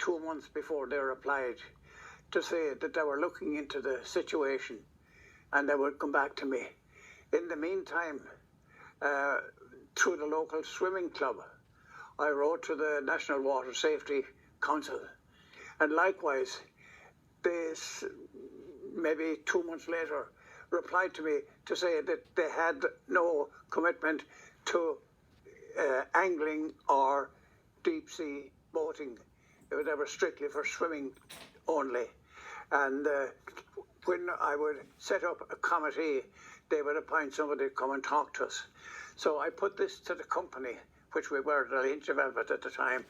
2 months before they replied to say that they were looking into the situation and they would come back to me. In the meantime, through the local swimming club, I wrote to the National Water Safety Council, and likewise, they, maybe 2 months later, replied to me to say that they had no commitment to angling or deep sea boating. They were strictly for swimming only. And when I would set up a committee, they would appoint somebody to come and talk to us. So I put this to the company, which we were the Lahinch development at the time,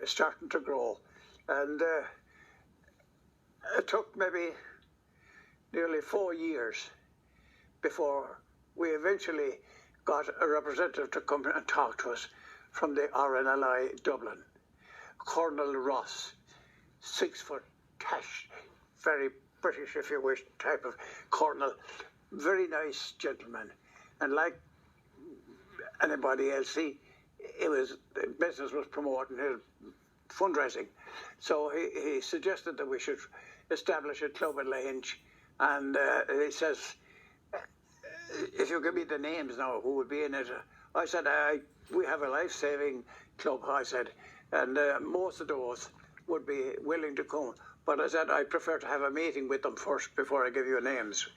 starting to grow. And it took maybe nearly 4 years before we eventually got a representative to come and talk to us from the RNLI Dublin. Colonel Ross, 6 foot tash, very British, if you wish, type of colonel, very nice gentleman. And like anybody else, the business was promoting his fundraising. So he suggested that we should establish a club in Lahinch. And he says, if you give me the names now, who would be in it? I said, we have a life-saving club, I said, and most of those would be willing to come. But I said, I prefer to have a meeting with them first before I give you names.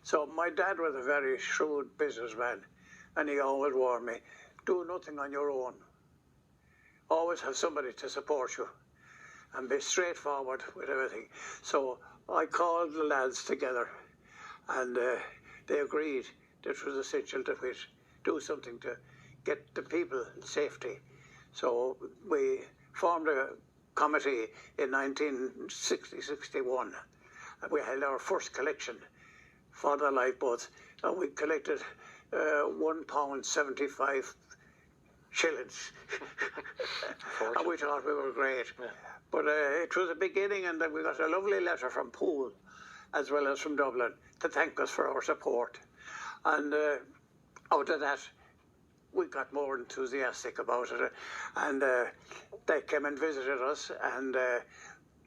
So my dad was a very shrewd businessman, and he always warned me, do nothing on your own. Always have somebody to support you, and be straightforward with everything. So I called the lads together, and they agreed that it was essential that we do something to get the people safety. So we formed a committee in 1960-61. We held our first collection for the lifeboats, and we collected £1.75 shillings. And we thought we were great. Yeah. But it was a beginning, and then we got a lovely letter from Poole, as well as from Dublin, to thank us for our support. And out of that, we got more enthusiastic about it, and they came and visited us, and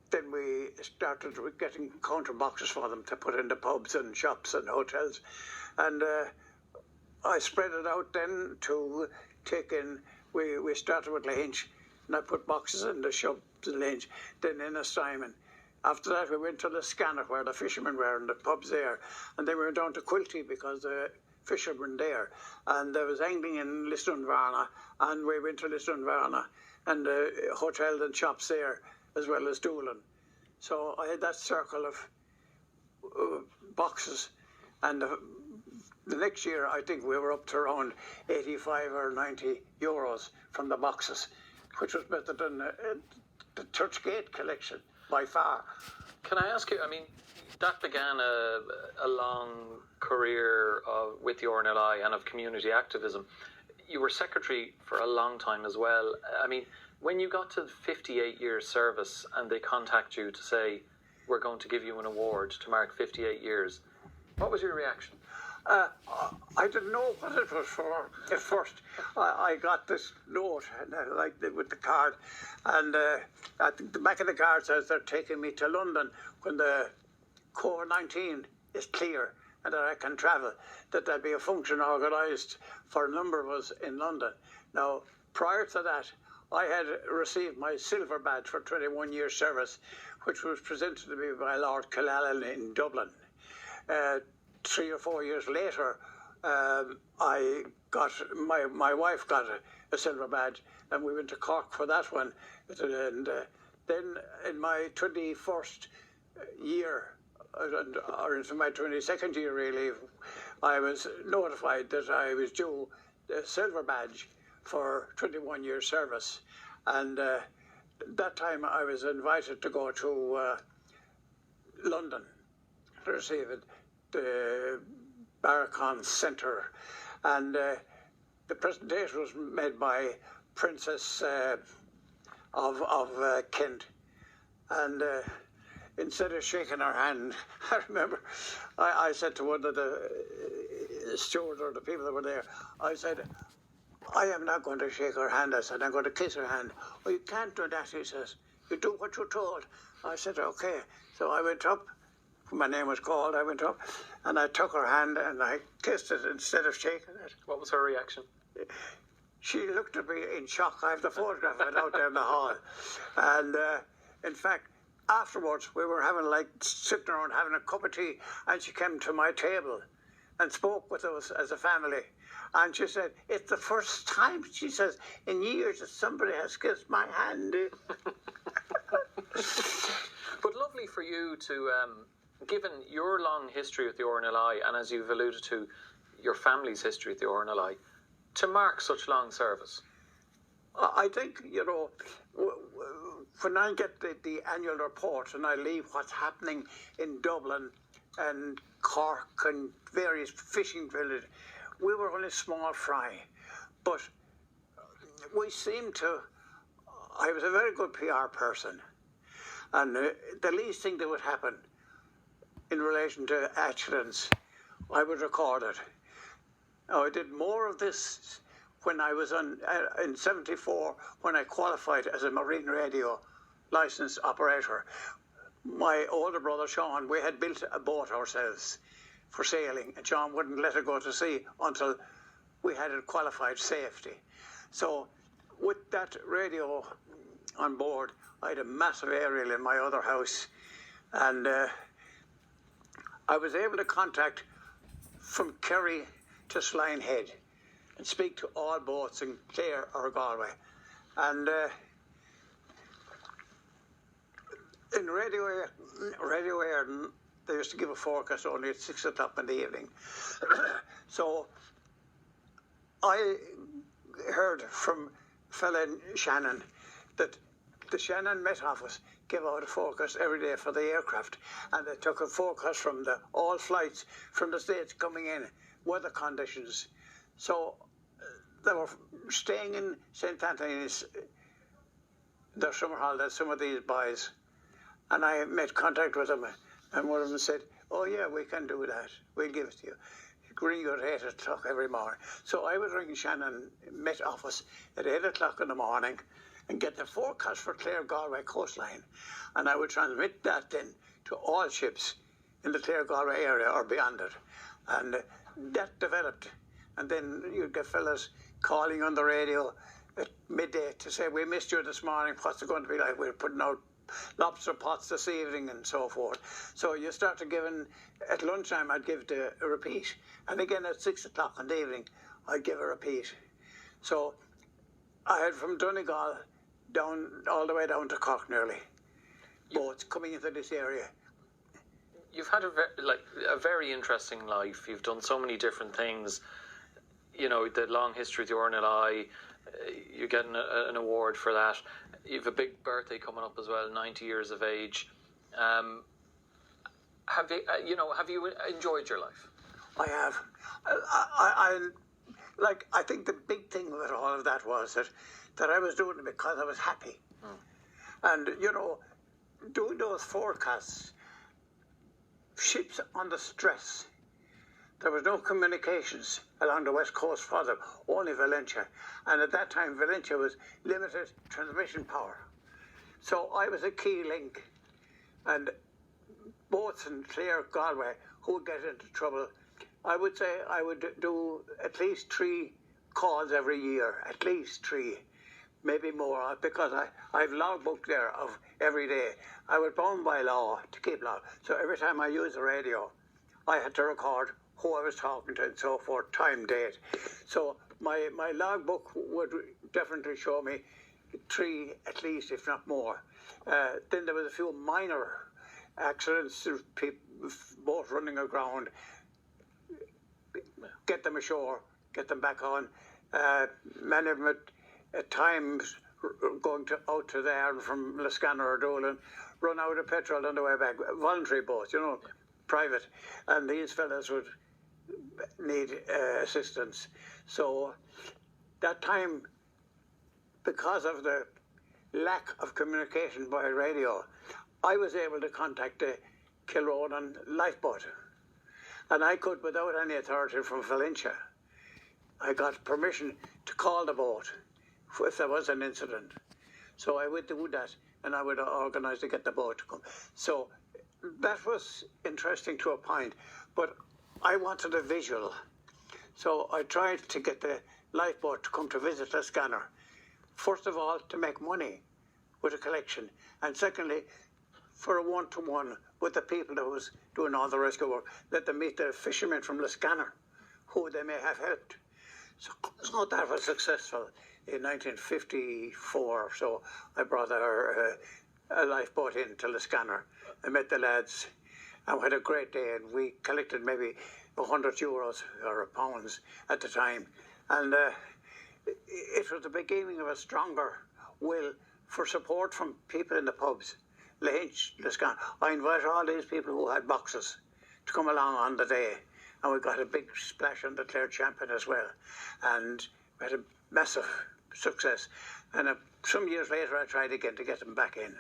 then we started getting counter boxes for them to put in the pubs and shops and hotels, and I spread it out then to take in. We started with Lahinch, and I put boxes in the shops in Lahinch, then in Simon. After that, we went to the Scanner, where the fishermen were, and the pubs there, and then we went down to Quilty because the fishermen there, and there was angling in Lisdunvarna, and we went to Lisdunvarna, and the hotels and shops there, as well as Doolin. So I had that circle of boxes, and the next year I think we were up to around 85 or 90 euros from the boxes, which was better than the Churchgate collection by far. Can I ask you, I mean, that began a long career with the RNLI and of community activism. You were secretary for a long time as well. I mean, when you got to 58 years service and they contact you to say, we're going to give you an award to mark 58 years, what was your reaction? I didn't know what it was for at first. I got this note, and I liked it with the card, and I think the back of the card says they're taking me to London when the COVID-19 is clear and that I can travel, that there'll be a function organised for a number of us in London. Now, prior to that, I had received my silver badge for 21 years service, which was presented to me by Lord Killallen in Dublin. 3 or 4 years later, I got my wife got a silver badge, and we went to Cork for that one. And then in my 21st year, or into my 22nd year really, I was notified that I was due a silver badge for 21 years service. And that time I was invited to go to London to receive it, the Barracon Centre, and the presentation was made by Princess of Kent, and instead of shaking her hand, I remember I said to one of the stewards or the people that were there, I said, I am not going to shake her hand. I said, I'm going to kiss her hand. Oh, you can't do that, he says. You do what you're told. I said, okay. So I went up. My name was called. I went up and I took her hand and I kissed it instead of shaking it. What was her reaction? She looked at me in shock. I have the photograph of it out there in the hall. And in fact, afterwards, we were having sitting around having a cup of tea, and she came to my table and spoke with us as a family. And she said, it's the first time, she says, in years that somebody has kissed my hand. But lovely for you to, given your long history with the RNLI, and as you've alluded to, your family's history with the RNLI, to mark such long service. I think, when I get the annual report and I leave what's happening in Dublin and Cork and various fishing villages, we were only small fry. But we seemed to, I was a very good PR person. And the least thing that would happen in relation to accidents, I would record it. Now, I did more of this when I was in 74, when I qualified as a marine radio licensed operator. My older brother, Sean, we had built a boat ourselves for sailing, and Sean wouldn't let it go to sea until we had it qualified safety. So with that radio on board, I had a massive aerial in my other house, and I was able to contact from Kerry to Slinehead Head and speak to all boats in Clare or Galway. And in Radio Air, they used to give a forecast only at 6 o'clock in the evening. So I heard from a fella in Shannon that the Shannon Met Office gave out a forecast every day for the aircraft, and they took a forecast from all flights from the States coming in, weather conditions. So they were staying in St. Anthony's, their summer holidays, some of these boys, and I made contact with them, and one of them said, oh yeah, we can do that, we'll give it to you. Ring you at 8 o'clock every morning. So I would ring Shannon Met Office at 8 o'clock in the morning and get the forecast for Clare Galway coastline, and I would transmit that then to all ships in the Clare Galway area or beyond it. And that developed, and then you'd get fellas calling on the radio at midday to say, we missed you this morning, what's it going to be like? We're putting out lobster pots this evening and so forth. So you started giving, at lunchtime I'd give a repeat, and again at 6 o'clock in the evening I'd give a repeat. So I had from Donegal down all the way down to Cork nearly, boats coming into this area. You've had a very interesting life. You've done so many different things. You know, the long history of the RNLI, you're getting an award for that. You've a big birthday coming up as well, 90 years of age. Have you enjoyed your life? I have. I think the big thing with all of that was that I was doing it because I was happy. And, doing those forecasts, ships under stress. There was no communications along the west coast for them, only Valencia. And at that time, Valencia was limited transmission power. So I was a key link. And boats in Clare, Galway, who would get into trouble, I would say I would do at least 3 calls every year, at least 3, maybe more, because I have logbook there of every day. I was bound by law to keep log. So every time I used the radio, I had to record who I was talking to and so forth, time, date. So my logbook would definitely show me 3 at least, if not more. Then there was a few minor accidents, people, boats running aground, get them ashore, get them back on. Many of them at times going out to there and from Liscannor or Dolan, run out of petrol on the way back. Voluntary boats, private. And these fellas would need assistance. So that time, because of the lack of communication by radio, I was able to contact the Kilronan lifeboat. And I could, without any authority from Valencia, I got permission to call the boat if there was an incident. So I would do that. and I would organise to get the boat to come. So that was interesting to a point, but I wanted a visual. So I tried to get the lifeboat to come to visit the scanner. First of all, to make money with a collection, and secondly, for a one-to-one with the people that was doing all the rescue work, let them meet the fishermen from the scanner, who they may have helped. So that was successful. In 1954, so I brought a lifeboat in to the scanner. I met the lads, and we had a great day, and we collected maybe €100 or pounds at the time. And it was the beginning of a stronger will for support from people in the pubs. Lahinch, the scanner. I invited all these people who had boxes to come along on the day, and we got a big splash on the Clare champion as well, and we had a massive success. And some years later I tried again to get them back in.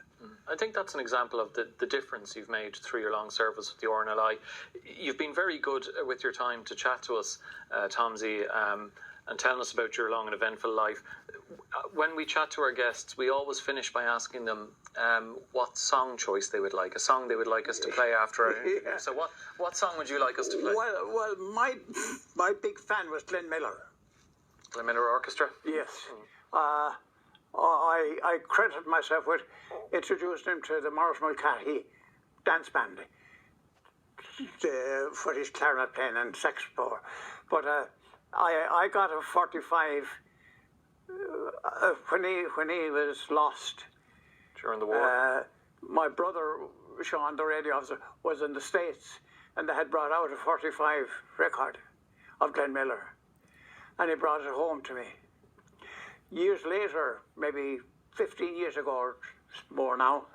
I think that's an example of the difference you've made through your long service with the RNLI. You've been very good with your time to chat to us, Tomsie, and telling us about your long and eventful life. When we chat to our guests, we always finish by asking them what song choice they would like, a song they would like us to play after our interview. Yeah. So what song would you like us to play? Well, my big fan was Glenn Miller. Glenn Miller Orchestra? Yes. I credit myself with introducing him to the Morris Mulcahy dance band for his clarinet playing and saxophone. But I got a 45 when he was lost during the war. My brother Sean, the radio officer, was in the States, and they had brought out a 45 record of Glenn Miller, and he brought it home to me. Years later, maybe 15 years ago or more now,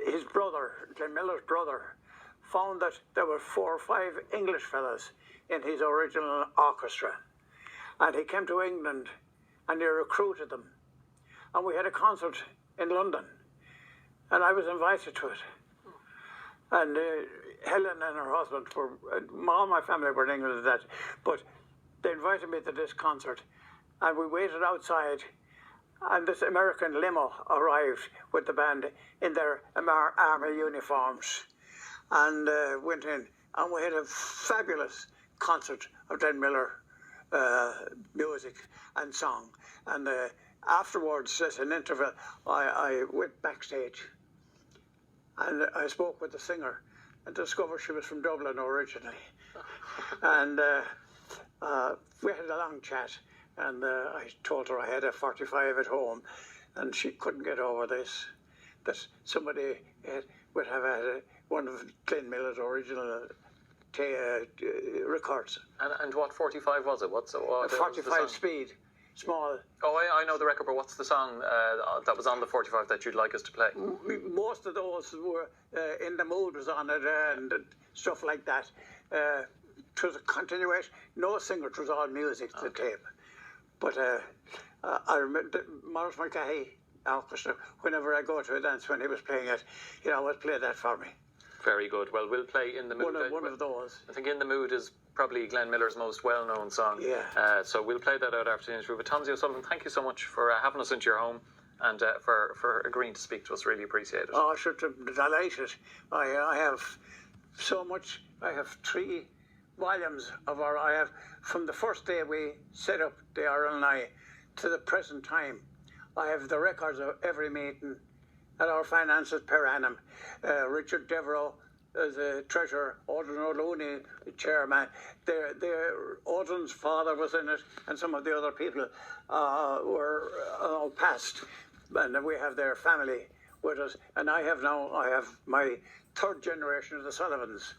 his brother, Glenn Miller's brother, found that there were 4 or 5 English fellas in his original orchestra. And he came to England and he recruited them. And we had a concert in London, and I was invited to it. And Helen and her husband all my family were in England at that, but they invited me to this concert, and we waited outside, and this American limo arrived with the band in their army uniforms, and went in, and we had a fabulous concert of Glenn Miller music and song. And afterwards, at an interval, I went backstage, and I spoke with the singer and discovered she was from Dublin originally. And we had a long chat, and I told her I had a 45 at home, and she couldn't get over this, that somebody would have had one of Glenn Miller's original records. And what 45 was it? What's it? What, 45 speed, small. Oh, I know the record, but what's the song that was on the 45 that you'd like us to play? Most of those were In the Mood was on it, and stuff like that. It was a continuation. No singer, it was all music, the tape. But I remember the Morris Mulcahy Orchestra, whenever I go to a dance when he was playing it, he'd always play that for me. Very good. Well, we'll play In the Mood. One of those. I think In the Mood is probably Glenn Miller's most well-known song. Yeah. So we'll play that out after the interview. But Tomsie O'Sullivan, thank you so much for having us into your home and for agreeing to speak to us. Really appreciate it. Oh, sure, delighted. I have so much. I have 3 volumes of I have, from the first day we set up the RNLI to the present time, I have the records of every meeting at our finances per annum. Richard Devereux, the treasurer, Audrey O'Looney, the chairman. Audrey's father was in it, and some of the other people were all passed. And we have their family with us. And I have my 3rd generation of the Sullivans.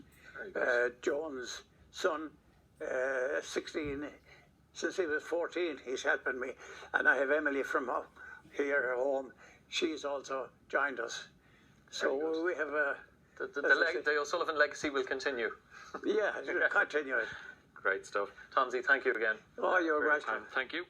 John's son, 16, since he was 14, he's helping me. And I have Emily from here at home. She's also joined us. So we have the O'Sullivan legacy will continue. Yeah, continue it. Great stuff. Tomsie, thank you again. Oh, you're welcome. Thank you.